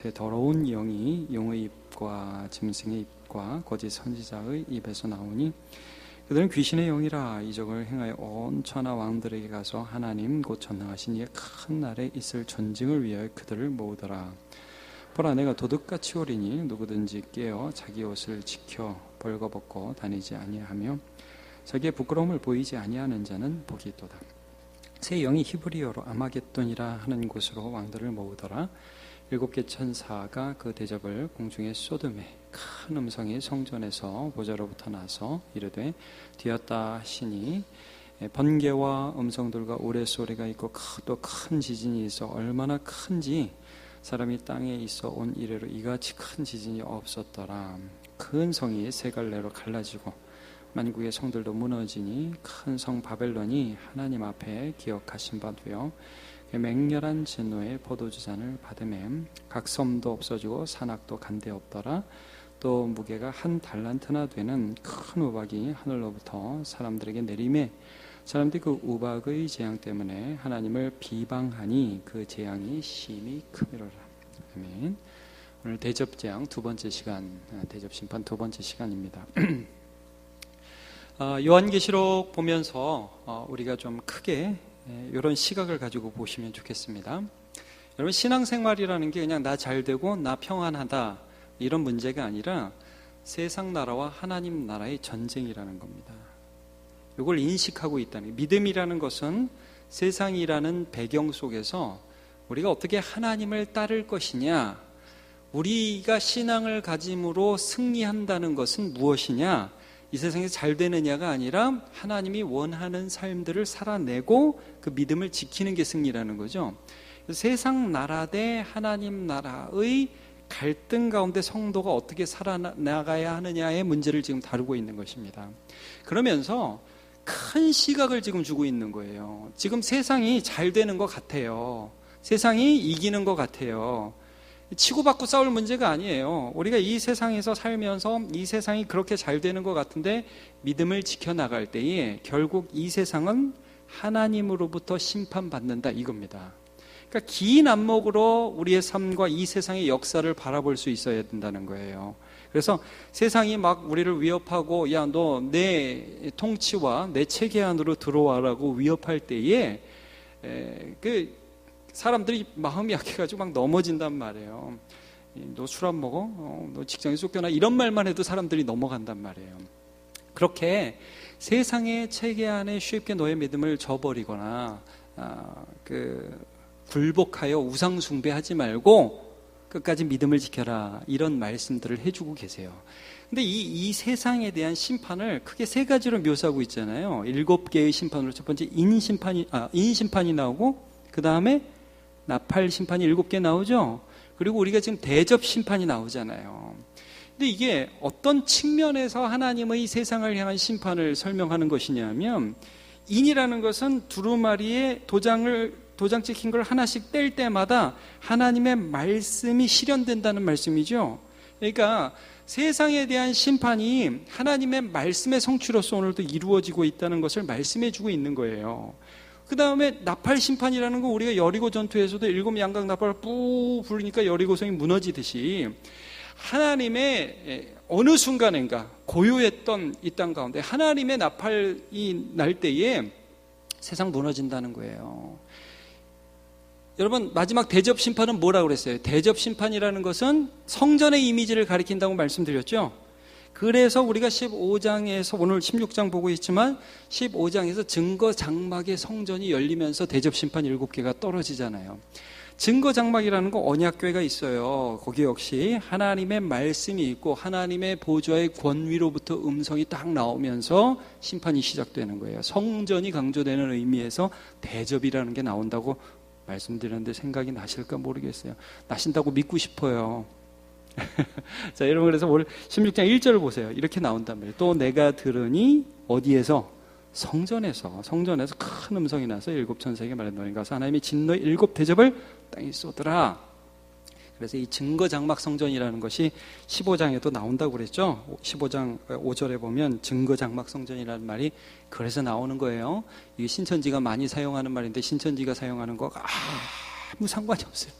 그 더러운 영이 용의 입과 짐승의 입과 거짓 선지자의 입에서 나오니 그들은 귀신의 영이라 이적을 행하여 온 천하 왕들에게 가서 하나님 곧 전능하신 이의 큰 날에 있을 전쟁을 위하여 그들을 모으더라. 보라, 내가 도둑같이 오리니 누구든지 깨어 자기 옷을 지켜 벌거벗고 다니지 아니하며 자기의 부끄러움을 보이지 아니하는 자는 복이 있도다. 새 영이 히브리어로 아마겟돈이라 하는 곳으로 왕들을 모으더라. 7개 천사가 그 대접을 공중에 쏟음에 큰 음성이 성전에서 보좌로부터 나서 이르되 되었다 하시니 번개와 음성들과 우레소리가 있고 또 큰 지진이 있어 얼마나 큰지 사람이 땅에 있어 온 이래로 이같이 큰 지진이 없었더라. 큰 성이 세 갈래로 갈라지고 만국의 성들도 무너지니 큰 성 바벨론이 하나님 앞에 기억하신 바 되어 맹렬한 진노의 포도주잔을 받으매 각 섬도 없어지고 산악도 간데 없더라. 또 무게가 1달란트나 되는 큰 우박이 하늘로부터 사람들에게 내리매 사람들이 그 우박의 재앙 때문에 하나님을 비방하니 그 재앙이 심히 크미로라. 아멘. 오늘 대접재앙 두 번째 시간, 대접심판 두 번째 시간입니다. 요한계시록 보면서 우리가 좀 크게 이런 시각을 가지고 보시면 좋겠습니다. 여러분, 신앙생활이라는 게 그냥 나 잘되고 나 평안하다 이런 문제가 아니라 세상 나라와 하나님 나라의 전쟁이라는 겁니다. 이걸 인식하고 있다는, 믿음이라는 것은 세상이라는 배경 속에서 우리가 어떻게 하나님을 따를 것이냐, 우리가 신앙을 가짐으로 승리한다는 것은 무엇이냐, 이 세상에서 잘 되느냐가 아니라 하나님이 원하는 삶들을 살아내고 그 믿음을 지키는 게 승리라는 거죠. 세상 나라 대 하나님 나라의 갈등 가운데 성도가 어떻게 살아나가야 하느냐의 문제를 지금 다루고 있는 것입니다. 그러면서 큰 시각을 지금 주고 있는 거예요. 지금 세상이 잘 되는 것 같아요. 세상이 이기는 것 같아요. 치고받고 싸울 문제가 아니에요. 우리가 이 세상에서 살면서 이 세상이 그렇게 잘 되는 것 같은데 믿음을 지켜나갈 때에 결국 이 세상은 하나님으로부터 심판받는다 이겁니다. 그러니까 긴 안목으로 우리의 삶과 이 세상의 역사를 바라볼 수 있어야 된다는 거예요. 그래서 세상이 막 우리를 위협하고 야, 너 내 통치와 내 체계 안으로 들어와라고 위협할 때에 사람들이 마음이 약해가지고 막 넘어진단 말이에요. 너 술 안 먹어? 너 직장에 쫓겨나? 이런 말만 해도 사람들이 넘어간단 말이에요. 그렇게 세상의 체계 안에 쉽게 너의 믿음을 저버리거나 굴복하여 우상 숭배하지 말고 끝까지 믿음을 지켜라, 이런 말씀들을 해주고 계세요. 근데 이 세상에 대한 심판을 크게 세 가지로 묘사하고 있잖아요. 7개의 심판으로 첫 번째 인심판이 나오고, 그 다음에 나팔 심판이 7개 나오죠. 그리고 우리가 지금 대접 심판이 나오잖아요. 근데 이게 어떤 측면에서 하나님의 세상을 향한 심판을 설명하는 것이냐면, 인이라는 것은 두루마리에 도장 찍힌 걸 하나씩 뗄 때마다 하나님의 말씀이 실현된다는 말씀이죠. 그러니까 세상에 대한 심판이 하나님의 말씀의 성취로서 오늘도 이루어지고 있다는 것을 말씀해 주고 있는 거예요. 그 다음에 나팔 심판이라는 건 우리가 여리고 전투에서도 7 양각 나팔을 뿌 부르니까 여리고성이 무너지듯이 하나님의 어느 순간인가 고요했던 이 땅 가운데 하나님의 나팔이 날 때에 세상 무너진다는 거예요. 여러분, 마지막 대접 심판은 뭐라고 그랬어요? 대접 심판이라는 것은 성전의 이미지를 가리킨다고 말씀드렸죠. 그래서 우리가 15장에서 오늘 16장 보고 있지만 15장에서 증거 장막의 성전이 열리면서 대접 심판 7개가 떨어지잖아요. 증거 장막이라는 거 언약궤가 있어요. 거기 역시 하나님의 말씀이 있고 하나님의 보좌의 권위로부터 음성이 딱 나오면서 심판이 시작되는 거예요. 성전이 강조되는 의미에서 대접이라는 게 나온다고 말씀드렸는데 생각이 나실까 모르겠어요. 나신다고 믿고 싶어요. 자, 여러분, 그래서 오늘 16장 1절을 보세요. 이렇게 나온단 말이에요. 또 내가 들으니 어디에서? 성전에서 큰 음성이 나서 7천사에게 말한 너희 가서 하나님이 진노의 7 대접을 땅에 쏟으라. 그래서 이 증거 장막 성전이라는 것이 15장에도 나온다고 그랬죠. 15장 5절에 보면 증거 장막 성전이라는 말이 그래서 나오는 거예요. 이게 신천지가 많이 사용하는 말인데 신천지가 사용하는 거 아무 상관이 없어요.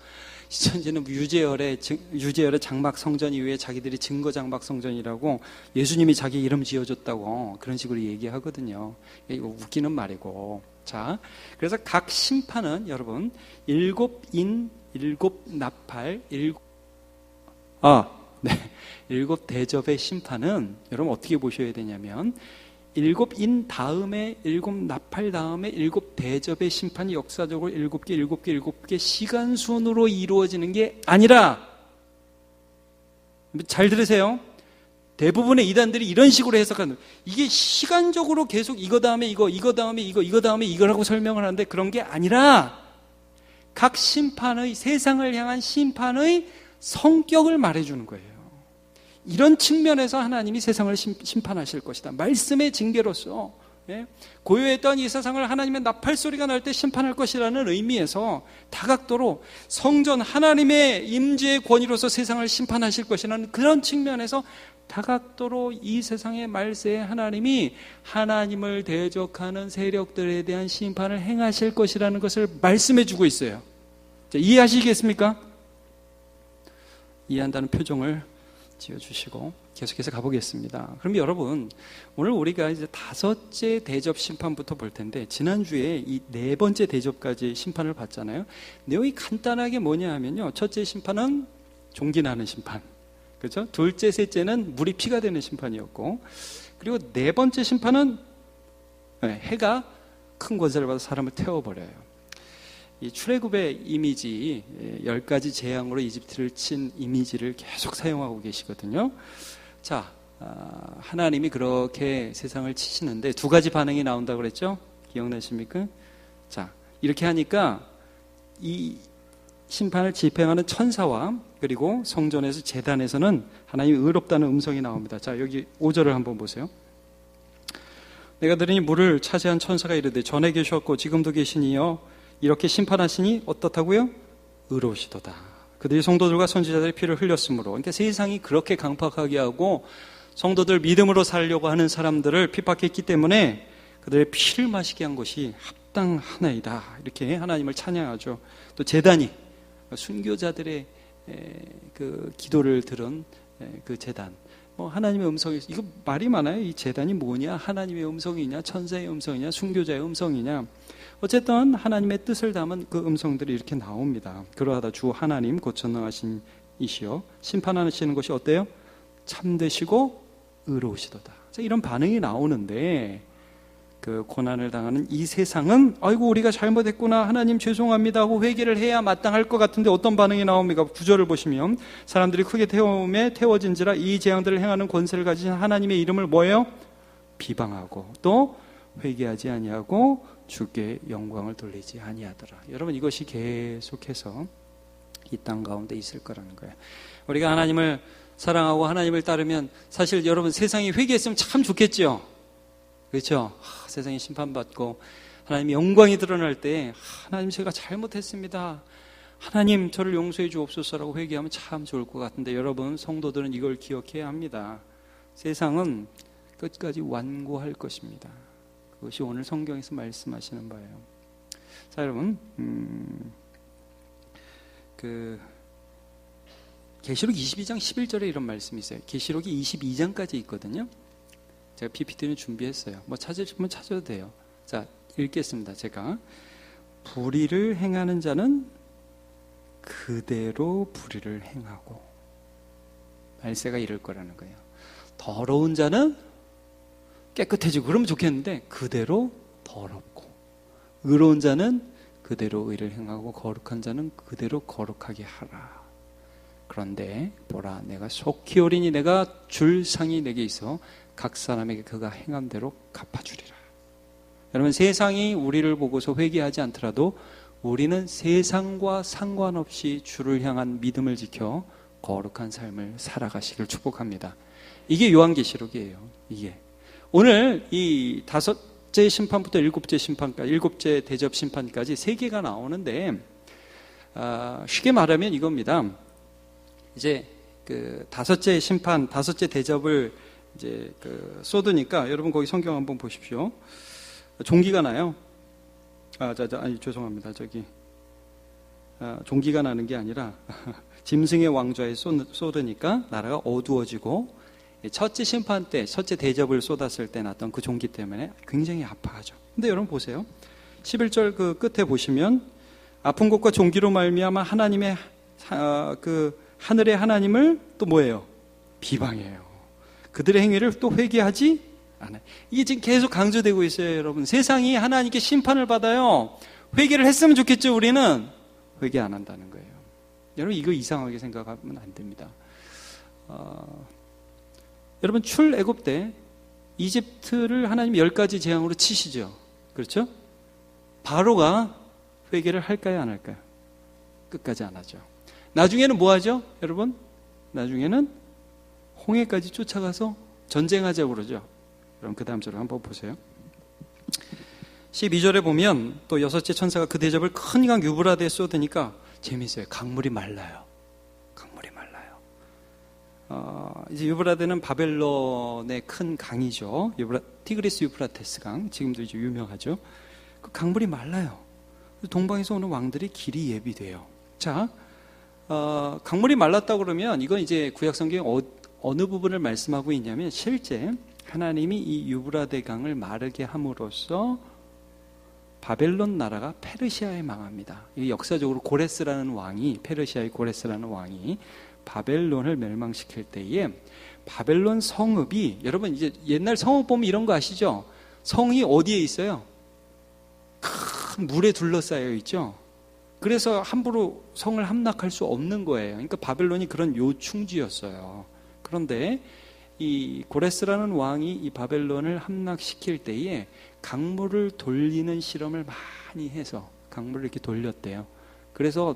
시천지는 유재열의 장막 성전 이후에 자기들이 증거 장막 성전이라고 예수님이 자기 이름 지어줬다고 그런 식으로 얘기하거든요. 이거 웃기는 말이고. 자, 그래서 각 심판은 여러분 일곱 나팔, 일곱 대접의 심판은 여러분 어떻게 보셔야 되냐면 일곱 인 다음에 일곱 나팔 다음에 일곱 대접의 심판이 역사적으로 일곱 개 시간순으로 이루어지는 게 아니라, 잘 들으세요. 대부분의 이단들이 이런 식으로 해석하는, 이게 시간적으로 계속 이거 다음에 이거 다음에 이거 다음에 이거라고 설명을 하는데 그런 게 아니라 각 심판의, 세상을 향한 심판의 성격을 말해주는 거예요. 이런 측면에서 하나님이 세상을 심판하실 것이다. 말씀의 징계로서, 고요했던 이 세상을 하나님의 나팔 소리가 날 때 심판할 것이라는 의미에서 다각도로 성전 하나님의 임재의 권위로서 세상을 심판하실 것이라는 그런 측면에서 다각도로 이 세상의 말세에 하나님이 하나님을 대적하는 세력들에 대한 심판을 행하실 것이라는 것을 말씀해 주고 있어요. 자, 이해하시겠습니까? 이해한다는 표정을 지어주시고 계속해서 가보겠습니다. 그럼 여러분, 오늘 우리가 이제 다섯째 대접 심판부터 볼 텐데, 지난주에 이 네 번째 대접까지 심판을 봤잖아요. 내용이 간단하게 뭐냐 하면요, 첫째 심판은 종기나는 심판, 그렇죠? 둘째, 셋째는 물이 피가 되는 심판이었고, 그리고 네 번째 심판은 해가 큰 권세를 받아 사람을 태워버려요. 이 출애굽의 이미지, 10가지 재앙으로 이집트를 친 이미지를 계속 사용하고 계시거든요. 자, 하나님이 그렇게 세상을 치시는데 두 가지 반응이 나온다고 그랬죠? 기억나십니까? 자, 이렇게 하니까 이 심판을 집행하는 천사와 그리고 성전에서 제단에서는 하나님이 의롭다는 음성이 나옵니다. 자, 여기 5절을 한번 보세요. 내가 들으니 물을 차지한 천사가 이르되 전에 계셨고 지금도 계시니여 이렇게 심판하시니 어떻다고요? 의로우시도다. 그들이 성도들과 선지자들의 피를 흘렸으므로. 그러니까 세상이 그렇게 강팍하게 하고 성도들 믿음으로 살려고 하는 사람들을 핍박했기 때문에 그들의 피를 마시게 한 것이 합당하나이다. 이렇게 하나님을 찬양하죠. 또 제단이 순교자들의 그 기도를 들은 그 제단, 하나님의 음성이, 이거 말이 많아요. 이 제단이 뭐냐? 하나님의 음성이냐? 천사의 음성이냐? 순교자의 음성이냐? 어쨌든 하나님의 뜻을 담은 그 음성들이 이렇게 나옵니다. 그러하다 주 하나님 곧 전능하신 이시여 심판하시는 것이 어때요? 참되시고 의로우시도다. 이런 반응이 나오는데, 그 고난을 당하는 이 세상은 아이고 우리가 잘못했구나, 하나님 죄송합니다 하고 회개를 해야 마땅할 것 같은데 어떤 반응이 나옵니까? 9절을 보시면 사람들이 크게 태워진지라 이 재앙들을 행하는 권세를 가진 하나님의 이름을 뭐예요? 비방하고 또 회개하지 아니하고 주께 영광을 돌리지 아니하더라. 여러분, 이것이 계속해서 이 땅 가운데 있을 거라는 거예요. 우리가 하나님을 사랑하고 하나님을 따르면 사실 여러분 세상이 회개했으면 참 좋겠죠. 그렇죠? 세상이 심판받고 하나님의 영광이 드러날 때 하나님 제가 잘못했습니다, 하나님 저를 용서해 주옵소서라고 회개하면 참 좋을 것 같은데, 여러분 성도들은 이걸 기억해야 합니다. 세상은 끝까지 완고할 것입니다. 그것이 오늘 성경에서 말씀하시는 바예요. 자, 여러분, 계시록 22장 11절에 이런 말씀이 있어요. 계시록이 22장까지 있거든요. 제가 PPT는 준비했어요. 찾으시면 찾아도 돼요. 자, 읽겠습니다. 제가 불의를 행하는 자는 그대로 불의를 행하고, 말세가 이럴 거라는 거예요. 더러운 자는 깨끗해지고 그러면 좋겠는데 그대로 더럽고, 의로운 자는 그대로 의를 행하고 거룩한 자는 그대로 거룩하게 하라. 그런데 보라, 내가 속히 오리니 내가 줄 상이 내게 있어 각 사람에게 그가 행한 대로 갚아주리라. 여러분, 세상이 우리를 보고서 회개하지 않더라도 우리는 세상과 상관없이 주를 향한 믿음을 지켜 거룩한 삶을 살아가시길 축복합니다. 이게 요한계시록이에요. 이게 오늘 이 다섯째 심판부터 일곱째 심판까지, 일곱째 대접 심판까지 세 개가 나오는데, 쉽게 말하면 이겁니다. 이제 그 다섯째 심판, 다섯째 대접을 이제 쏟으니까 여러분 거기 성경 한번 보십시오. 종기가 나요. 죄송합니다. 종기가 나는 게 아니라 짐승의 왕좌에 쏟으니까 나라가 어두워지고 첫째 심판 때, 첫째 대접을 쏟았을 때 났던 그 종기 때문에 굉장히 아파하죠. 근데 여러분 보세요. 11절 그 끝에 보시면 아픈 것과 종기로 말미암아 하나님의 그 하늘의 하나님을 또 뭐예요? 비방해요. 그들의 행위를 또 회개하지 않아요. 이게 지금 계속 강조되고 있어요, 여러분. 세상이 하나님께 심판을 받아요. 회개를 했으면 좋겠죠, 우리는. 회개 안 한다는 거예요. 여러분, 이거 이상하게 생각하면 안 됩니다. 여러분, 출애굽 때 이집트를 하나님 10가지 재앙으로 치시죠. 그렇죠? 바로가 회개를 할까요, 안 할까요? 끝까지 안 하죠. 나중에는 뭐 하죠, 여러분? 나중에는 홍해까지 쫓아가서 전쟁하자고 그러죠. 그럼 그 다음 절을 한번 보세요. 12절에 보면 또 여섯째 천사가 그 대접을 큰 강 유브라데에 쏟으니까 재밌어요. 강물이 말라요. 강물이 말라요. 이제 유브라데는 바벨론의 큰 강이죠. 티그리스 유프라테스 강. 지금도 이제 유명하죠. 그 강물이 말라요. 동방에서 오는 왕들이 길이 예비돼요. 자, 강물이 말랐다고 그러면 이건 이제 구약성경에 어느 부분을 말씀하고 있냐면 실제 하나님이 이 유브라데 강을 마르게 함으로써 바벨론 나라가 페르시아에 망합니다. 이 역사적으로 고레스라는 왕이, 페르시아의 고레스라는 왕이 바벨론을 멸망시킬 때에 바벨론 성읍이, 여러분 이제 옛날 성읍 보면 이런 거 아시죠? 성이 어디에 있어요? 큰 물에 둘러싸여 있죠. 그래서 함부로 성을 함락할 수 없는 거예요. 그러니까 바벨론이 그런 요충지였어요. 그런데 이 고레스라는 왕이 이 바벨론을 함락시킬 때에 강물을 돌리는 실험을 많이 해서 강물을 이렇게 돌렸대요. 그래서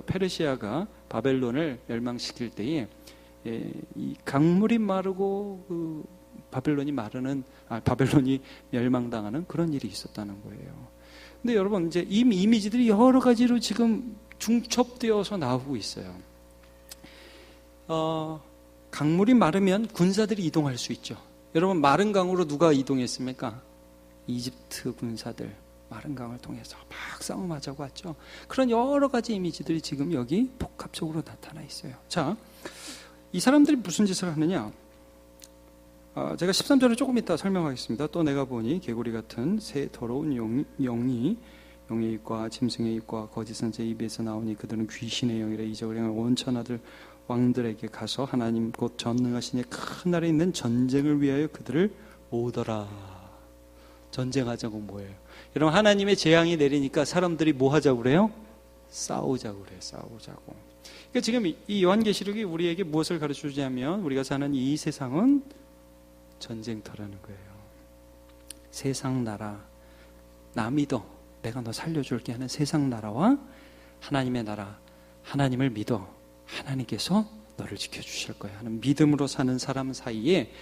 페르시아가 바벨론을 멸망시킬 때에 이 강물이 마르고 그 바벨론이 멸망당하는 그런 일이 있었다는 거예요. 근데 여러분 이제 이 이미지들이 여러 가지로 지금 중첩되어서 나오고 있어요. 강물이 마르면 군사들이 이동할 수 있죠. 여러분 마른 강으로 누가 이동했습니까? 이집트 군사들 마른 강을 통해서 막 싸움하자고 왔죠. 그런 여러 가지 이미지들이 지금 여기 복합적으로 나타나 있어요. 자, 이 사람들이 무슨 짓을 하느냐? 제가 13절에 조금 이따 설명하겠습니다. 또 내가 보니 개구리 같은 새 더러운 영이 용의 입과 짐승의 입과 거짓 선지자 입에서 나오니 그들은 귀신의 영이라 이적을 행한 온 천하들 왕들에게 가서 하나님 곧 전능하신 큰 날에 있는 전쟁을 위하여 그들을 모으더라. 전쟁하자고 뭐예요? 여러분 하나님의 재앙이 내리니까 사람들이 뭐 하자고 그래요? 싸우자고 그래요. 싸우자고. 그러니까 지금 이 요한계시록이 우리에게 무엇을 가르쳐주냐면 우리가 사는 이 세상은 전쟁터라는 거예요. 세상 나라, 나 믿어, 내가 너 살려줄게 하는 세상 나라와 하나님의 나라, 하나님을 믿어, 하나님께서 너를 지켜주실 거야 하는 믿음으로 사는 사람 사이에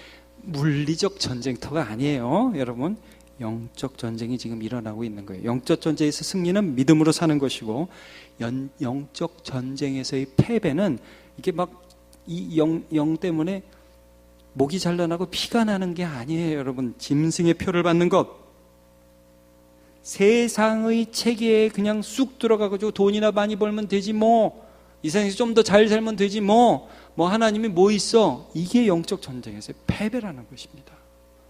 물리적 전쟁터가 아니에요. 여러분 영적 전쟁이 지금 일어나고 있는 거예요. 영적 전쟁에서 승리는 믿음으로 사는 것이고 영적 전쟁에서의 패배는 이게 막 이 영 때문에 목이 잘라나고 피가 나는 게 아니에요. 여러분 짐승의 표를 받는 것, 세상의 체계에 그냥 쑥 들어가가지고 돈이나 많이 벌면 되지 뭐, 이 세상에서 좀 더 잘 살면 되지 뭐 하나님이 뭐 있어, 이게 영적 전쟁에서의 패배라는 것입니다.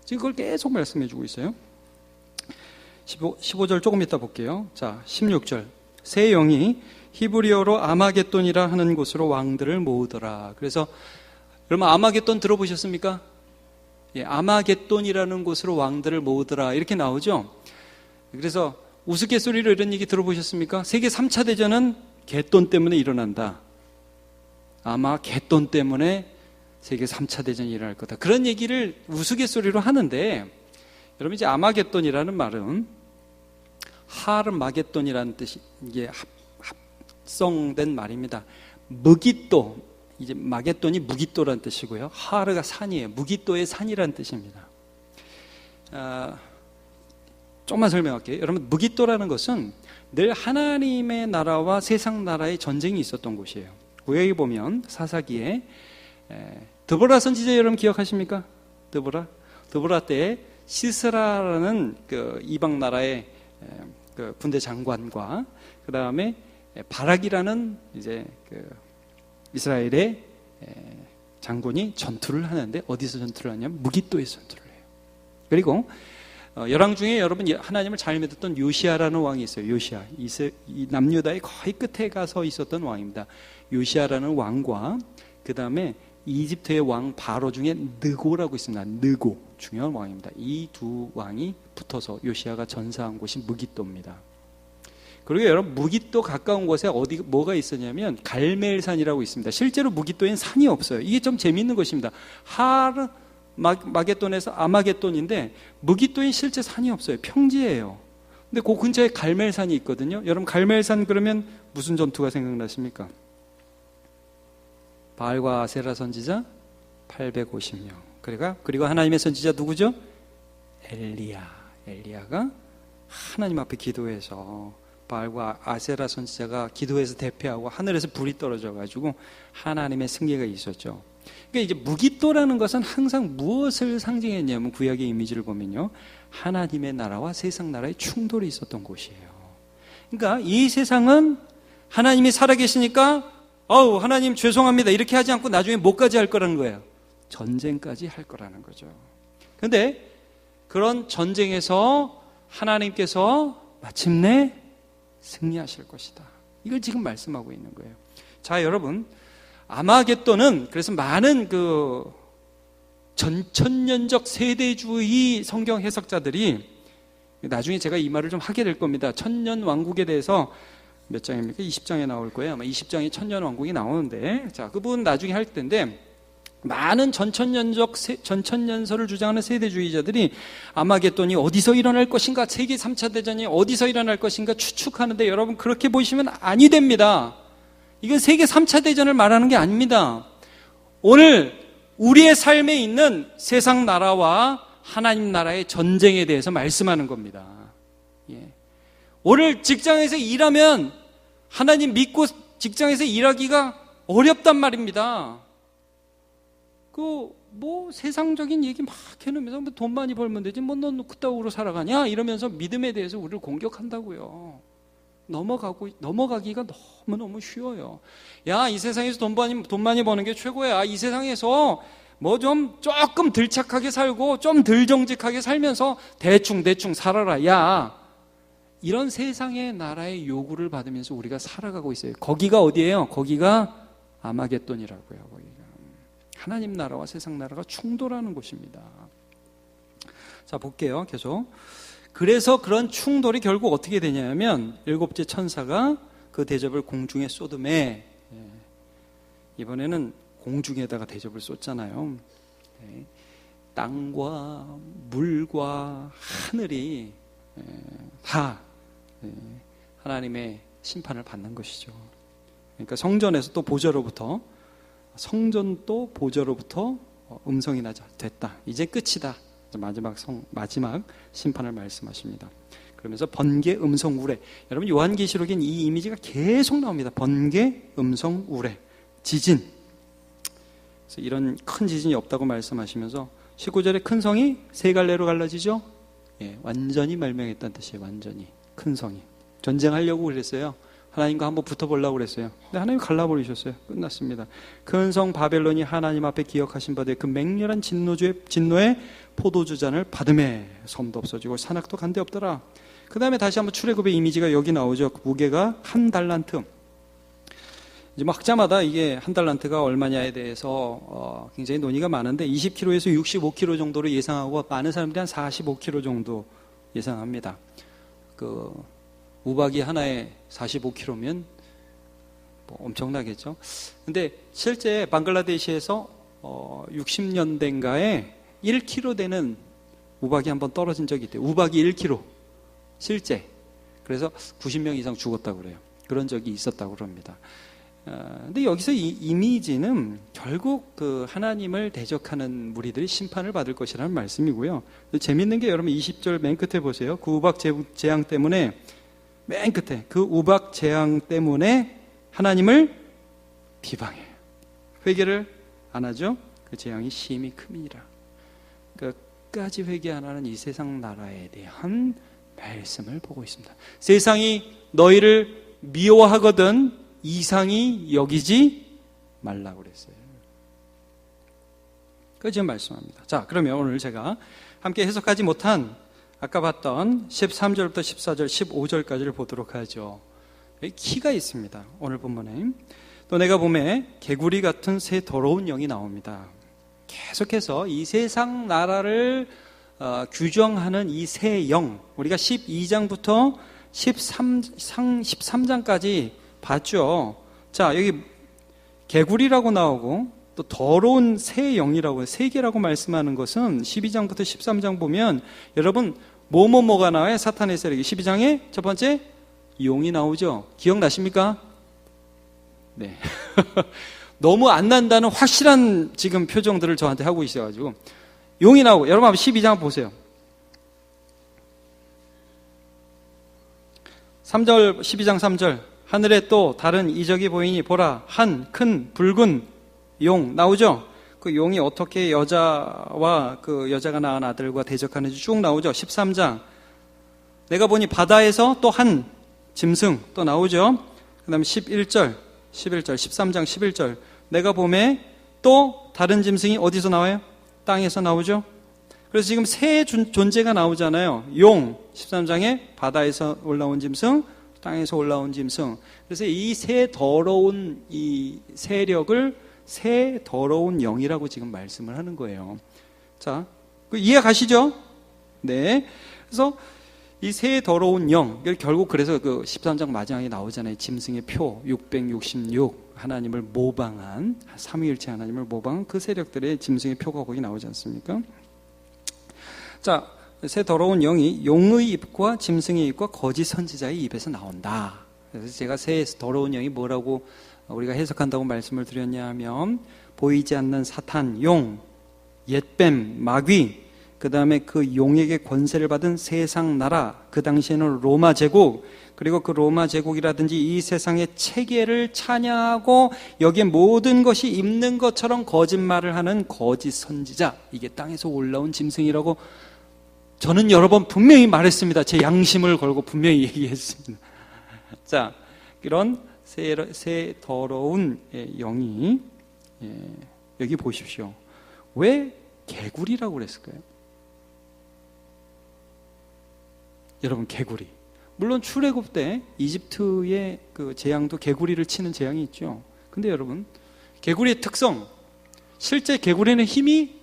지금 그걸 계속 말씀해 주고 있어요. 15절 조금 이따 볼게요. 자, 16절 새 영이 히브리어로 아마겟돈이라 하는 곳으로 왕들을 모으더라. 그래서 여러분 아마겟돈 들어보셨습니까? 예, 아마겟돈이라는 곳으로 왕들을 모으더라 이렇게 나오죠. 그래서 우스갯소리로 이런 얘기 들어보셨습니까? 세계 3차 대전은 갯돈 때문에 일어난다. 아마 갯돈 때문에 세계 3차 대전이 일어날 거다. 그런 얘기를 우스갯소리로 하는데 여러분 이제 아마겟돈이라는 말은 하르마겟돈이라는 뜻이 이게 합성된 말입니다. 무깃도, 이제 마겟돈이 무깃도라는 뜻이고요. 하르가 산이에요. 무깃도의 산이라는 뜻입니다. 조금만 설명할게요. 여러분 무깃도라는 것은 늘 하나님의 나라와 세상 나라의 전쟁이 있었던 곳이에요. 구약에 보면 사사기에 드보라 선지자 여러분 기억하십니까? 드보라 때에 시스라라는 그 이방 나라의 그 군대 장관과 그 다음에 바락이라는 이제 그 이스라엘의 장군이 전투를 하는데 어디서 전투를 하냐면 무깃도에서 전투를 해요. 그리고 열왕 중에 여러분 하나님을 잘 믿었던 요시아라는 왕이 있어요. 요시아. 이 남유다의 거의 끝에 가서 있었던 왕입니다. 요시아라는 왕과 그 다음에 이집트의 왕 바로 중에 느고라고 있습니다. 느고 중요한 왕입니다. 이 두 왕이 붙어서 요시아가 전사한 곳이 무깃도입니다. 그리고 여러분 무깃도 가까운 곳에 뭐가 있었냐면 갈멜산이라고 있습니다. 실제로 무깃도에는 산이 없어요. 이게 좀 재미있는 것입니다. 마게돈에서 아마게돈인데 무깃도엔 실제 산이 없어요. 평지예요. 근데 그 근처에 갈멜산이 있거든요. 여러분 갈멜산 그러면 무슨 전투가 생각나십니까? 바알과 아세라 선지자 850명. 그리고 하나님의 선지자 누구죠? 엘리야가 하나님 앞에 기도해서 바알과 아세라 선지자가 기도해서 대패하고 하늘에서 불이 떨어져 가지고 하나님의 승리가 있었죠. 그러니까 이제 무깃도라는 것은 항상 무엇을 상징했냐면 구약의 이미지를 보면요, 하나님의 나라와 세상 나라의 충돌이 있었던 곳이에요. 그러니까 이 세상은 하나님이 살아계시니까 하나님 죄송합니다 이렇게 하지 않고 나중에 뭐까지 할 거라는 거예요? 전쟁까지 할 거라는 거죠. 그런데 그런 전쟁에서 하나님께서 마침내 승리하실 것이다. 이걸 지금 말씀하고 있는 거예요. 자, 여러분, 아마겟돈은 그래서 많은 그 전천년적 세대주의 성경 해석자들이 나중에 제가 이 말을 좀 하게 될 겁니다. 천년 왕국에 대해서 몇 장입니까? 20장에 나올 거예요. 아마 20장에 천년 왕국이 나오는데, 자, 그 부분 나중에 할 텐데, 많은 전천년설을 주장하는 세대주의자들이 아마겟돈이 어디서 일어날 것인가, 세계 3차 대전이 어디서 일어날 것인가 추측하는데, 여러분 그렇게 보시면 아니 됩니다. 이건 세계 3차 대전을 말하는 게 아닙니다. 오늘 우리의 삶에 있는 세상 나라와 하나님 나라의 전쟁에 대해서 말씀하는 겁니다. 예. 오늘 직장에서 일하면 하나님 믿고 직장에서 일하기가 어렵단 말입니다. 세상적인 얘기 막 해놓으면서 돈 많이 벌면 되지, 넌 그따구로 살아가냐? 이러면서 믿음에 대해서 우리를 공격한다고요. 넘어가기가 너무너무 쉬워요. 야, 이 세상에서 돈 많이 버는 게 최고야. 이 세상에서 조금 덜 착하게 살고 좀 덜 정직하게 살면서 대충 살아라. 야, 이런 세상의 나라의 요구를 받으면서 우리가 살아가고 있어요. 거기가 어디예요? 거기가 아마겟돈이라고요. 거기가 하나님 나라와 세상 나라가 충돌하는 곳입니다. 자, 볼게요. 계속. 그래서 그런 충돌이 결국 어떻게 되냐면 일곱째 천사가 그 대접을 공중에 쏟음에, 이번에는 공중에다가 대접을 쏟잖아요. 땅과 물과 하늘이 다 하나님의 심판을 받는 것이죠. 그러니까 성전에서 또 보좌로부터 음성이 나자 됐다. 이제 끝이다. 마지막 심판을 말씀하십니다. 그러면서 번개, 음성, 우레. 여러분 요한계시록엔 이 이미지가 계속 나옵니다. 번개, 음성, 우레. 지진. 그래서 이런 큰 지진이 없다고 말씀하시면서 19절에 큰 성이 세 갈래로 갈라지죠. 예, 완전히 멸망했다는 뜻이에요. 완전히 큰 성이 전쟁하려고 그랬어요. 하나님과 한번 붙어보려고 그랬어요. 근데 하나님 갈라버리셨어요. 끝났습니다. 큰 성 바벨론이 하나님 앞에 기억하신 바되 그 맹렬한 진노의 포도주잔을 받음에 섬도 없어지고 산악도 간데 없더라. 그 다음에 다시 한번 출애굽의 이미지가 여기 나오죠. 무게가 1달란트. 이제 학자마다 이게 1달란트가 얼마냐에 대해서 굉장히 논의가 많은데 20kg에서 65kg 정도로 예상하고 많은 사람들이 한 45kg 정도 예상합니다. 우박이 하나에 45kg면 엄청나겠죠. 근데 실제 방글라데시에서 60년대인가에 1kg 되는 우박이 한번 떨어진 적이 있대요. 우박이 1kg 실제. 그래서 90명 이상 죽었다고 그래요. 그런 적이 있었다고 그럽니다. 근데 여기서 이 이미지는 결국 그 하나님을 대적하는 무리들이 심판을 받을 것이라는 말씀이고요. 재밌는 게 여러분 20절 맨 끝에 보세요. 그 우박 재앙 때문에 맨 끝에 그 우박 재앙 때문에 하나님을 비방해요. 회개를 안 하죠. 그 재앙이 심히 큼이니라. 끝까지 회개 안 하는 이 세상 나라에 대한 말씀을 보고 있습니다. 세상이 너희를 미워하거든 이상히 여기지 말라고 그랬어요. 그 지금 말씀합니다. 자, 그러면 오늘 제가 함께 해석하지 못한 아까 봤던 13절부터 14절, 15절까지를 보도록 하죠. 여기 키가 있습니다. 오늘 본문에. 또 내가 봄에 개구리 같은 새 더러운 영이 나옵니다. 계속해서 이 세상 나라를 규정하는 이 새 영, 우리가 12장부터 13장까지 봤죠. 자, 여기 개구리라고 나오고 또 더러운 새 영이라고 해요. 세 개라고 말씀하는 것은 12장부터 13장 보면 여러분 뭐가 나와요? 사탄의 세력이. 12장에 첫 번째 용이 나오죠. 기억나십니까? 네. 너무 안 난다는 확실한 지금 표정들을 저한테 하고 있어가지고 용이 나오고, 여러분 한번 12장 보세요. 3절, 12장 3절. 하늘에 또 다른 이적이 보이니 보라, 한 큰 붉은 용 나오죠. 그 용이 어떻게 여자와 그 여자가 낳은 아들과 대적하는지 쭉 나오죠. 13장. 내가 보니 바다에서 또 한 짐승 또 나오죠. 그 다음에 11절, 13장 11절. 내가 봄에 또 다른 짐승이 어디서 나와요? 땅에서 나오죠. 그래서 지금 새 존재가 나오잖아요. 용, 13장에 바다에서 올라온 짐승, 땅에서 올라온 짐승. 그래서 이 새 더러운 이 세력을 새 더러운 영이라고 지금 말씀을 하는 거예요. 자, 이해 가시죠? 네. 그래서 이 새 더러운 영, 결국 그래서 그 13장 마지막에 나오잖아요. 짐승의 표 666, 하나님을 모방한, 삼위일체 하나님을 모방한 그 세력들의 짐승의 표가 거기 나오지 않습니까? 자, 새 더러운 영이 용의 입과 짐승의 입과 거짓 선지자의 입에서 나온다. 그래서 제가 새 더러운 영이 뭐라고 우리가 해석한다고 말씀을 드렸냐 하면, 보이지 않는 사탄, 용, 옛뱀, 마귀, 그 다음에 그 용에게 권세를 받은 세상 나라, 그 당시에는 로마 제국, 그리고 그 로마 제국이라든지 이 세상의 체계를 찬양하고 여기에 모든 것이 있는 것처럼 거짓말을 하는 거짓 선지자, 이게 땅에서 올라온 짐승이라고 저는 여러 번 분명히 말했습니다. 제 양심을 걸고 분명히 얘기했습니다. 자, 이런 새 더러운 영이, 여기 보십시오. 왜 개구리라고 그랬을까요? 여러분, 개구리. 물론 출애굽 때 이집트의 그 재앙도 개구리를 치는 재앙이 있죠. 근데 여러분, 개구리의 특성, 실제 개구리는 힘이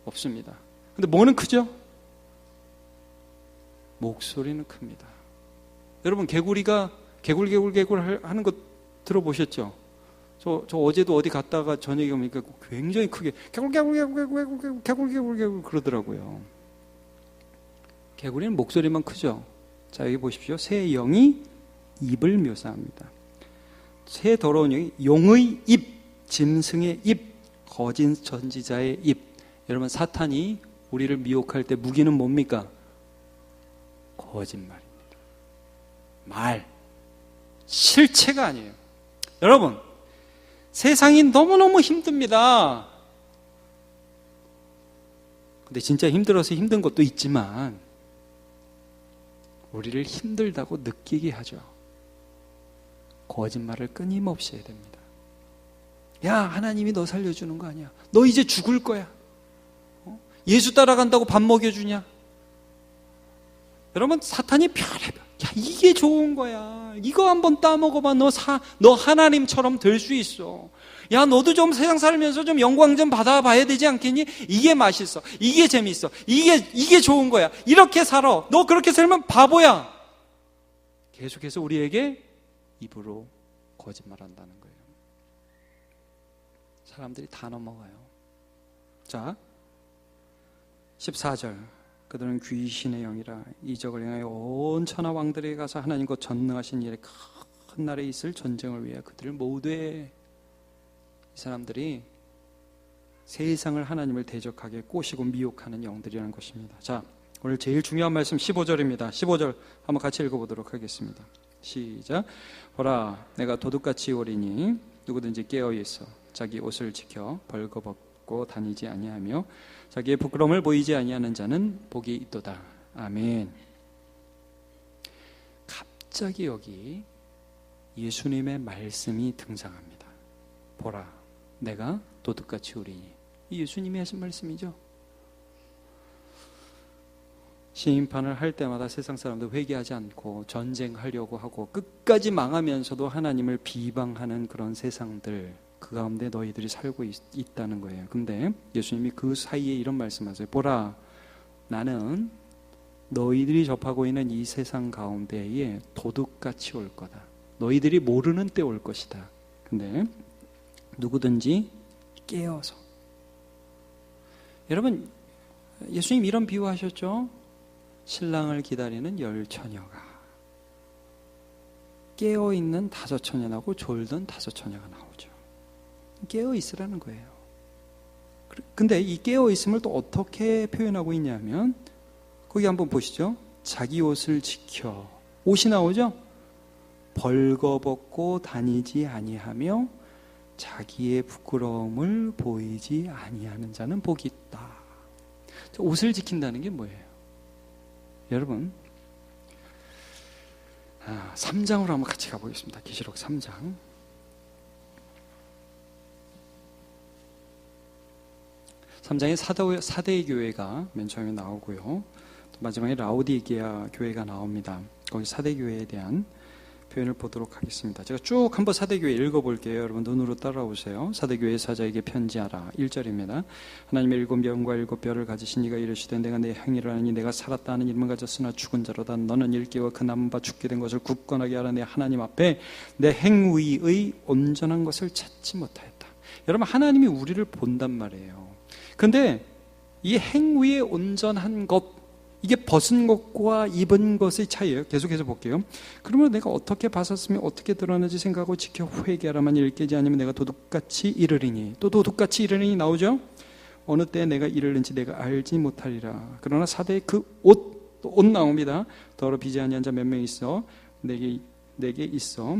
없습니다. 근데 뭐는 크죠? 목소리는 큽니다. 여러분, 개구리가 개굴 하는 거 들어보셨죠? 저 어제도 어디 갔다가 저녁에 오니까 굉장히 크게 개굴 그러더라고요. 개구리는 목소리만 크죠. 자, 여기 보십시오. 새 영이 입을 묘사합니다. 새 더러운 영이 용의 입, 짐승의 입, 거짓 선지자의 입. 여러분, 사탄이 우리를 미혹할 때 무기는 뭡니까? 거짓말입니다. 말, 실체가 아니에요. 여러분, 세상이 너무너무 힘듭니다. 근데 진짜 힘들어서 힘든 것도 있지만 우리를 힘들다고 느끼게 하죠. 거짓말을 끊임없이 해야 됩니다. 야, 하나님이 너 살려주는 거 아니야. 너 이제 죽을 거야. 예수 따라간다고 밥 먹여주냐? 여러분, 사탄이 별의별, 야, 이게 좋은 거야. 이거 한번 따먹어봐. 너 하나님처럼 될 수 있어. 야, 너도 좀 세상 살면서 좀 영광 좀 받아봐야 되지 않겠니? 이게 맛있어. 이게 재밌어. 이게 좋은 거야. 이렇게 살아. 너 그렇게 살면 바보야. 계속해서 우리에게 입으로 거짓말한다는 거예요. 사람들이 다 넘어가요. 자, 14절. 그들은 귀신의 영이라 이적을 행하여 온 천하 왕들에게 가서 하나님 곧 전능하신 일에 큰 날에 있을 전쟁을 위해 그들을 모두에, 이 사람들이 세상을 하나님을 대적하게 꼬시고 미혹하는 영들이라는 것입니다. 자, 오늘 제일 중요한 말씀 15절입니다. 15절 한번 같이 읽어보도록 하겠습니다. 시작. 보라, 내가 도둑같이 오리니 누구든지 깨어있어 자기 옷을 지켜 벌거벗고 다니지 아니하며 자기의 부끄러움을 보이지 아니하는 자는 복이 있도다. 아멘. 갑자기 여기 예수님의 말씀이 등장합니다. 보라, 내가 도둑같이 오리니. 이 예수님이 하신 말씀이죠. 심판을 할 때마다 세상 사람들 회개하지 않고 전쟁하려고 하고 끝까지 망하면서도 하나님을 비방하는 그런 세상들, 그 가운데 너희들이 살고 있다는 거예요. 근데 예수님이 그 사이에 이런 말씀하세요. 보라, 나는 너희들이 접하고 있는 이 세상 가운데에 도둑같이 올 거다. 너희들이 모르는 때 올 것이다. 근데 누구든지 깨어서. 여러분, 예수님 이런 비유하셨죠? 신랑을 기다리는 10처녀가 깨어있는 5처녀하고 졸던 5처녀가 나오죠. 깨어있으라는 거예요. 근데 이 깨어있음을 또 어떻게 표현하고 있냐면 거기 한번 보시죠. 자기 옷을 지켜. 옷이 나오죠? 벌거벗고 다니지 아니하며 자기의 부끄러움을 보이지 아니하는 자는 복이 있다. 옷을 지킨다는 게 뭐예요? 여러분, 3장으로 한번 같이 가보겠습니다. 계시록 3장. 3장에 사대 교회가 맨 처음에 나오고요. 또 마지막에 라오디게아 교회가 나옵니다. 거기 사대 교회에 대한 표현을 보도록 하겠습니다. 제가 쭉 한번 사대교회 읽어볼게요. 여러분 눈으로 따라오세요. 사대교회 사자에게 편지하라. 1절입니다. 하나님의 7영과 7뼈를 가지신 이가 이르시되 내가 내 행위를 하니 내가 살았다 하는 이름을 가졌으나 죽은 자로다. 너는 일깨워 그 남은 바 죽게 된 것을 굳건하게 하라. 내 하나님 앞에 내 행위의 온전한 것을 찾지 못하였다. 여러분, 하나님이 우리를 본단 말이에요. 근데 이 행위의 온전한 것, 이게 벗은 것과 입은 것의 차이예요. 계속해서 볼게요. 그러면 내가 어떻게 벗었으면 어떻게 드러나는지 생각하고 지켜 회개하라만 일깨지 않으면 내가 도둑같이 이르리니. 또 도둑같이 이르리니 나오죠. 어느 때 내가 이르는지 내가 알지 못하리라. 그러나 사대의 그 옷 나옵니다. 더럽히지 아니한 자 몇 명 있어 내게 있어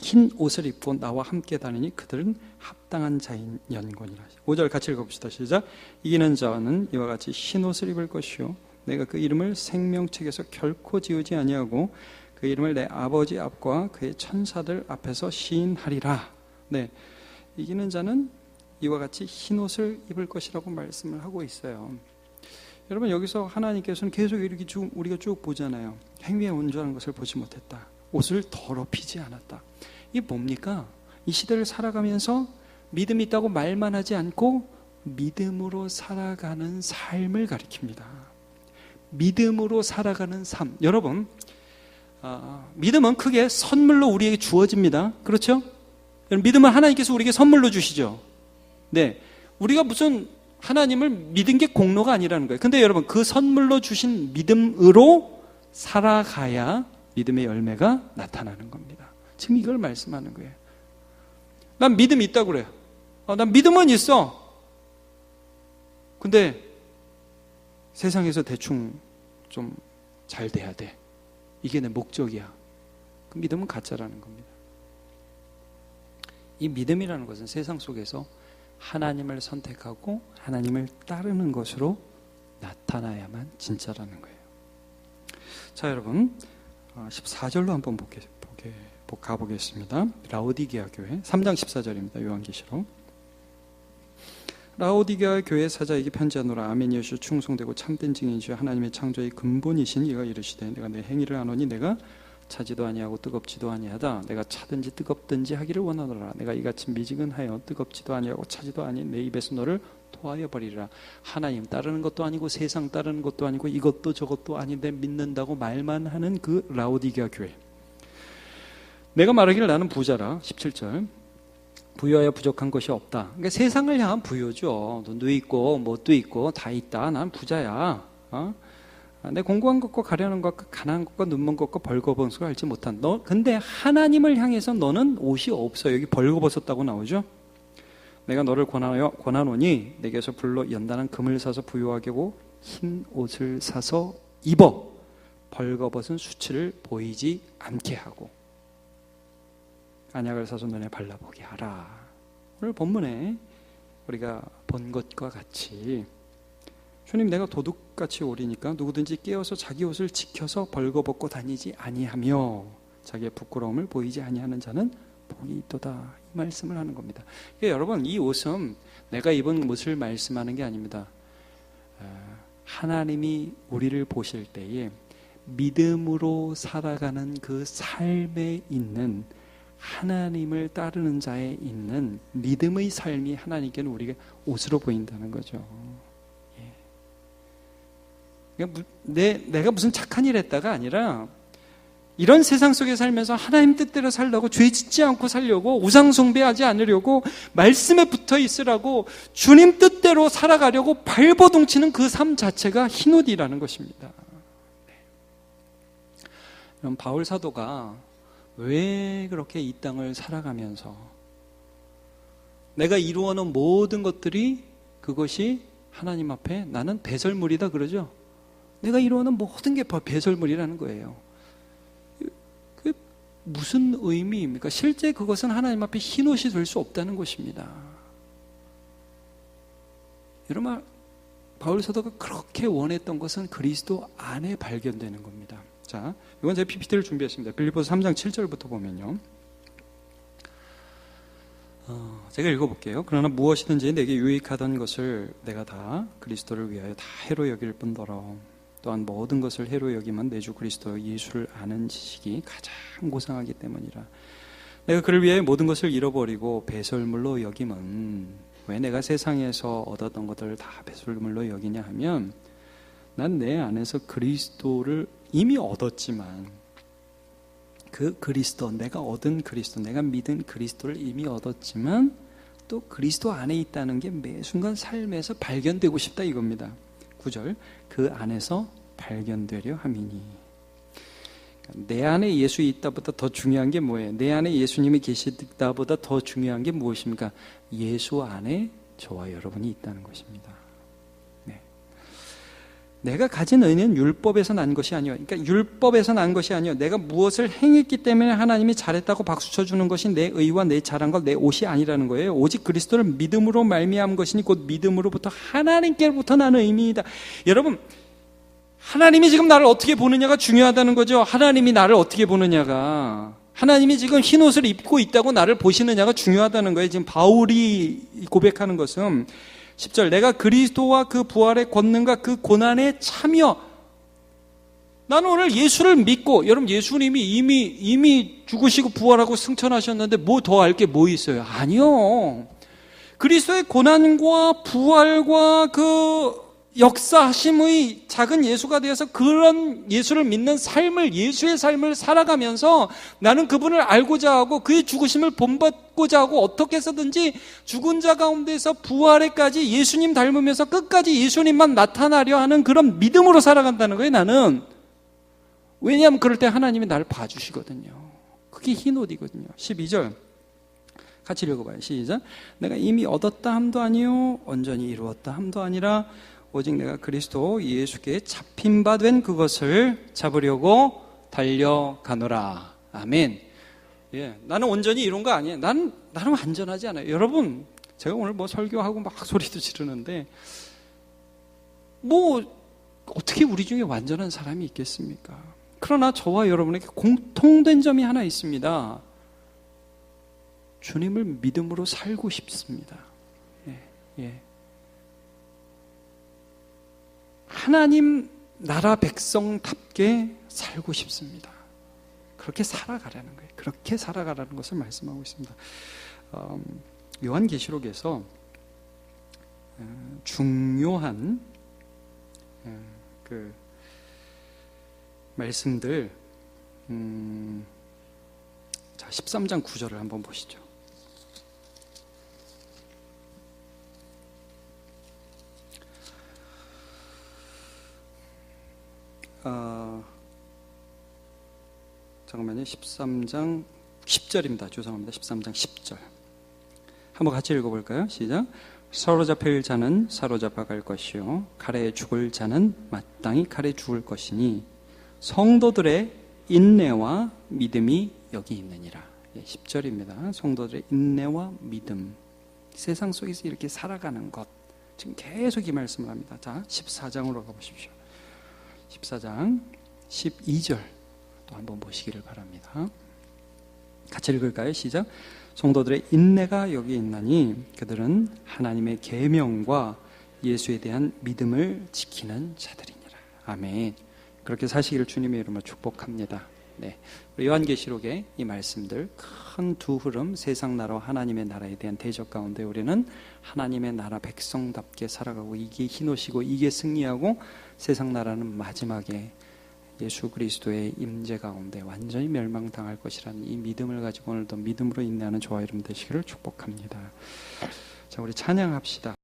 흰 옷을 입고 나와 함께 다니니 그들은 합당한 자인 연곤이라. 5절 같이 읽어봅시다. 시작. 이기는 자는 이와 같이 흰 옷을 입을 것이요 내가 그 이름을 생명책에서 결코 지우지 아니하고 그 이름을 내 아버지 앞과 그의 천사들 앞에서 시인하리라. 네, 이기는 자는 이와 같이 흰 옷을 입을 것이라고 말씀을 하고 있어요. 여러분, 여기서 하나님께서는 계속 이렇게 우리가 쭉 보잖아요. 행위에 온전한 것을 보지 못했다. 옷을 더럽히지 않았다. 이게 뭡니까? 이 시대를 살아가면서 믿음이 있다고 말만 하지 않고 믿음으로 살아가는 삶을 가리킵니다. 믿음으로 살아가는 삶. 여러분, 믿음은 크게 선물로 우리에게 주어집니다. 그렇죠? 믿음은 하나님께서 우리에게 선물로 주시죠. 네, 우리가 무슨 하나님을 믿은 게 공로가 아니라는 거예요. 근데 여러분, 그 선물로 주신 믿음으로 살아가야 믿음의 열매가 나타나는 겁니다. 지금 이걸 말씀하는 거예요. 난 믿음이 있다고 그래요. 난 믿음은 있어. 근데 세상에서 대충 좀 잘 돼야 돼. 이게 내 목적이야. 그 믿음은 가짜라는 겁니다. 이 믿음이라는 것은 세상 속에서 하나님을 선택하고 하나님을 따르는 것으로 나타나야만 진짜라는 거예요. 자, 여러분 14절로 한번 가보겠습니다. 라오디게아 교회 3장 14절입니다. 요한계시록. 라오디게아 교회 사자에게 편지하노라. 아멘이시오 충성되고 참된 증인이시오 하나님의 창조의 근본이신 이가 이르시되 내가 내 행위를 아노니 내가 차지도 아니하고 뜨겁지도 아니하다. 내가 차든지 뜨겁든지 하기를 원하노라. 내가 이같이 미지근하여 뜨겁지도 아니하고 차지도 아닌 내 입에서 너를 토하여 버리리라. 하나님 따르는 것도 아니고 세상 따르는 것도 아니고 이것도 저것도 아닌데 믿는다고 말만 하는 그 라오디게아 교회. 내가 말하기를 나는 부자라. 17절. 부여하여 부족한 것이 없다. 그러니까 세상을 향한 부여죠. 돈도 있고 뭣도 있고 다 있다. 난 부자야. 내 공부한 것과 가려는 것과 가난한 것과 눈먼 것과 벌거벗은 것을 알지 못한 너. 근데 하나님을 향해서 너는 옷이 없어. 여기 벌거벗었다고 나오죠. 내가 너를 권하노니 내게서 불로 연단한 금을 사서 부유하게 하고 흰 옷을 사서 입어 벌거벗은 수치를 보이지 않게 하고 안약을 사서 눈에 발라보게 하라. 오늘 본문에 우리가 본 것과 같이 주님, 내가 도둑같이 오리니까 누구든지 깨어서 자기 옷을 지켜서 벌거벗고 다니지 아니하며 자기의 부끄러움을 보이지 아니하는 자는 복이 있도다. 이 말씀을 하는 겁니다. 그러니까 여러분, 이 옷은 내가 입은 옷을 말씀하는 게 아닙니다. 하나님이 우리를 보실 때에 믿음으로 살아가는 그 삶에 있는, 하나님을 따르는 자에 있는 믿음의 삶이 하나님께는 우리가 옷으로 보인다는 거죠. 그러니까 내가 무슨 착한 일 했다가 아니라, 이런 세상 속에 살면서 하나님 뜻대로 살려고, 죄 짓지 않고 살려고, 우상 숭배하지 않으려고, 말씀에 붙어 있으라고, 주님 뜻대로 살아가려고 발버둥치는 그 삶 자체가 흰옷이라는 것입니다. 그럼 바울 사도가 왜 그렇게 이 땅을 살아가면서 내가 이루어놓은 모든 것들이, 그것이 하나님 앞에 나는 배설물이다 그러죠? 내가 이루어놓은 모든 게 배설물이라는 거예요. 그게 무슨 의미입니까? 실제 그것은 하나님 앞에 흰옷이 될 수 없다는 것입니다. 여러분, 바울 사도가 그렇게 원했던 것은 그리스도 안에 발견되는 겁니다. 자, 이건 제가 PPT를 준비했습니다. 빌립보서 3장 7절부터 보면요. 제가 읽어볼게요. 그러나 무엇이든지 내게 유익하던 것을 내가 다 그리스도를 위하여 다 해로 여길 뿐더러 또한 모든 것을 해로 여기면 내 주 그리스도 예수를 아는 지식이 가장 고상하기 때문이라. 내가 그를 위하여 모든 것을 잃어버리고 배설물로 여김은, 왜 내가 세상에서 얻었던 것들을 다 배설물로 여기냐 하면, 난 내 안에서 그리스도를 이미 얻었지만, 그 그리스도, 내가 얻은 그리스도, 내가 믿은 그리스도를 이미 얻었지만 또 그리스도 안에 있다는 게 매 순간 삶에서 발견되고 싶다 이겁니다. 9절, 그 안에서 발견되려 함이니. 내 안에 예수 있다보다 더 중요한 게 뭐예요? 내 안에 예수님이 계시다보다 더 중요한 게 무엇입니까? 예수 안에 저와 여러분이 있다는 것입니다. 내가 가진 의는 율법에서 난 것이 아니요. 그러니까 율법에서 난 것이 아니요. 내가 무엇을 행했기 때문에 하나님이 잘했다고 박수 쳐주는 것이 내 의와 내 자랑과 내 옷이 아니라는 거예요. 오직 그리스도를 믿음으로 말미암은 것이니 곧 믿음으로부터 하나님께로부터 나는 의미이다. 여러분, 하나님이 지금 나를 어떻게 보느냐가 중요하다는 거죠. 하나님이 나를 어떻게 보느냐가, 하나님이 지금 흰 옷을 입고 있다고 나를 보시느냐가 중요하다는 거예요. 지금 바울이 고백하는 것은 10절, 내가 그리스도와 그 부활의 권능과 그 고난에 참여. 나는 오늘 예수를 믿고, 여러분 예수님이 이미 죽으시고 부활하고 승천하셨는데 뭐 더 알 게 뭐 있어요? 아니요. 그리스도의 고난과 부활과 그 역사하심의 작은 예수가 되어서 그런 예수를 믿는 삶을, 예수의 삶을 살아가면서 나는 그분을 알고자 하고 그의 죽으심을 본받고자 하고 어떻게 해서든지 죽은 자 가운데서 부활에까지 예수님 닮으면서 끝까지 예수님만 나타나려 하는 그런 믿음으로 살아간다는 거예요, 나는. 왜냐하면 그럴 때 하나님이 나를 봐주시거든요. 그게 흰 옷이거든요. 12절 같이 읽어봐요. 시작. 내가 이미 얻었다 함도 아니요 온전히 이루었다 함도 아니라 오직 내가 그리스도 예수께 잡힌 바 된 그것을 잡으려고 달려가노라. 아멘. 예, 나는 온전히 이룬 거 아니에요. 나는 완전하지 않아요. 여러분, 제가 오늘 뭐 설교하고 막 소리도 지르는데 뭐 어떻게 우리 중에 완전한 사람이 있겠습니까? 그러나 저와 여러분에게 공통된 점이 하나 있습니다. 주님을 믿음으로 살고 싶습니다. 예. 하나님 나라 백성답게 살고 싶습니다. 그렇게 살아가라는 거예요. 그렇게 살아가라는 것을 말씀하고 있습니다. 요한계시록에서 중요한 그 말씀들, 자 13장 9절을 한번 보시죠. 잠깐만요. 13장 10절입니다. 죄송합니다. 13장 10절. 한번 같이 읽어볼까요? 시작. 사로잡힐 자는 사로잡아 갈 것이요 칼에 죽을 자는 마땅히 칼에 죽을 것이니 성도들의 인내와 믿음이 여기 있느니라. 10절입니다. 성도들의 인내와 믿음. 세상 속에서 이렇게 살아가는 것. 지금 계속 이 말씀을 합니다. 자, 14장으로 가보십시오. 14장 12절. 또 한번 보시기를 바랍니다. 같이 읽을까요? 시작. 성도들의 인내가 여기 있나니 그들은 하나님의 계명과 예수에 대한 믿음을 지키는 자들이니라. 아멘. 그렇게 사시기를 주님의 이름으로 축복합니다. 네. 요한계시록의 이 말씀들, 큰 두 흐름, 세상 나라와 하나님의 나라에 대한 대적 가운데 우리는 하나님의 나라 백성답게 살아가고, 이게 흰옷이고 이게 승리하고, 세상 나라는 마지막에 예수 그리스도의 임재 가운데 완전히 멸망당할 것이라는 이 믿음을 가지고 오늘도 믿음으로 인내하는 저와 여러분 되시기를 축복합니다. 자, 우리 찬양합시다.